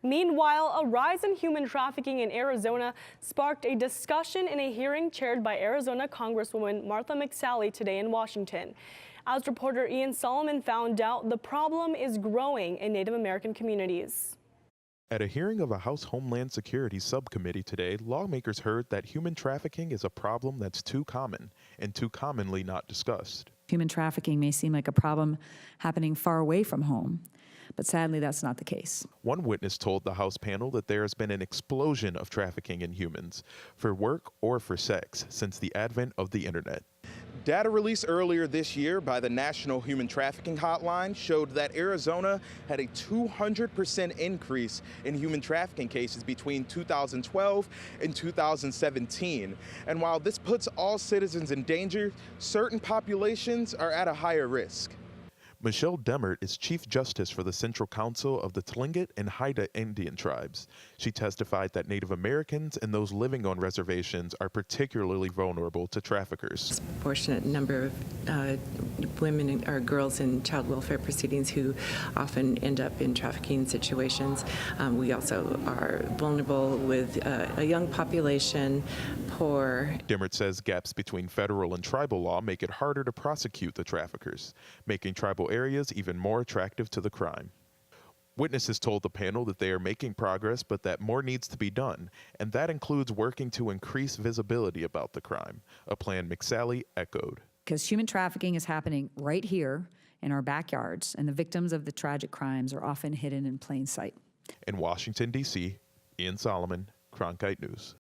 Meanwhile, a rise in human trafficking in Arizona sparked a discussion in a hearing chaired by Arizona Congresswoman Martha McSally today in Washington. As reporter Ian Solomon found out, the problem is growing in Native American communities. At a hearing of a House Homeland Security subcommittee today, lawmakers heard that human trafficking is a problem that's too common and too commonly not discussed. Human trafficking may seem like a problem happening far away from home, but sadly that's not the case. One witness told the House panel that there has been an explosion of trafficking in humans, for work or for sex, since the advent of the internet. Data released earlier this year by the National Human Trafficking Hotline showed that Arizona had a 200% increase in human trafficking cases between 2012 and 2017. And while this puts all citizens in danger, certain populations are at a higher risk. Michelle Demert is Chief Justice for the Central Council of the Tlingit and Haida Indian tribes. She testified that Native Americans and those living on reservations are particularly vulnerable to traffickers. A disproportionate number of women or girls in child welfare proceedings who often end up in trafficking situations. We also are vulnerable with a young population, poor. Demert says gaps between federal and tribal law make it harder to prosecute the traffickers, making tribal areas even more attractive to the crime. Witnesses told the panel that they are making progress, but that more needs to be done, and that includes working to increase visibility about the crime, a plan McSally echoed. Because human trafficking is happening right here in our backyards, and the victims of the tragic crimes are often hidden in plain sight. In Washington, D.C., Ian Solomon, Cronkite News.